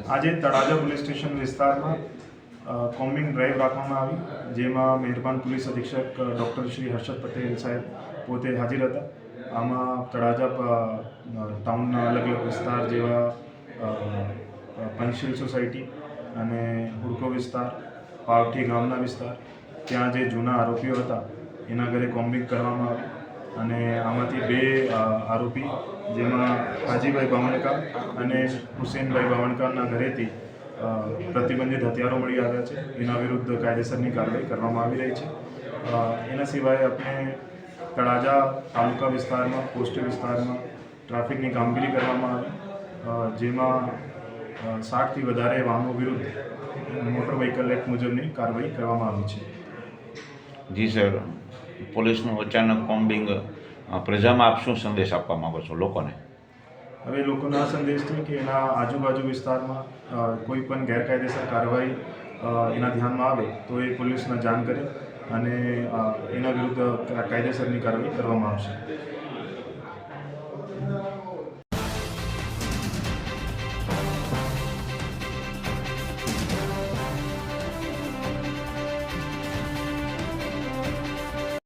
આજે Talaja police station વિસ્તારમાં combing drive રાખવામાં આવી, જેમાં મહેરબાન પોલીસ અધિક્ષક ડૉક્ટર શ્રી હર્ષદ પટેલ સાહેબ પોતે હાજર હતા. આમાં તળાજા ટાઉનના અલગ અલગ વિસ્તાર જેવા પંચશીલ સોસાયટી અને હુડકો વિસ્તાર, પાવઠી ગામના વિસ્તાર, ત્યાં જે જૂના આરોપીઓ હતા એના ઘરે કોમ્બિંગ કરવામાં આવી અને આમાંથી 2 આરોપી જેમાં હાજીભાઈ બાવણકા અને હુસેનભાઈ બાવણકાના ઘરેથી પ્રતિબંધિત હથિયારો મળી આવ્યા છે. એના વિરુદ્ધ કાયદેસરની કાર્યવાહી કરવામાં આવી રહી છે. એના સિવાય આપણે તળાજા તાલુકા વિસ્તારમાં, પોસ્ટ વિસ્તારમાં ટ્રાફિકની કામગીરી કરવામાં આવી, જેમાં 60થી વધારે વાહનો વિરુદ્ધ મોટર વ્હીકલ એક્ટ મુજબની કાર્યવાહી કરવામાં આવી છે. જી સર, પોલીસનું અચાનક કોમ્બિંગ પ્રજામાં આપ શું સંદેશ આપવા માગો છો લોકોને? હવે લોકોનો આ સંદેશ છે કે એના આજુબાજુ વિસ્તારમાં કોઈ પણ ગેરકાયદેસર કાર્યવાહી એના ધ્યાનમાં આવે તો એ પોલીસને જાણ કરે અને એના વિરુદ્ધ કાયદેસરની કાર્યવાહી કરવામાં આવશે.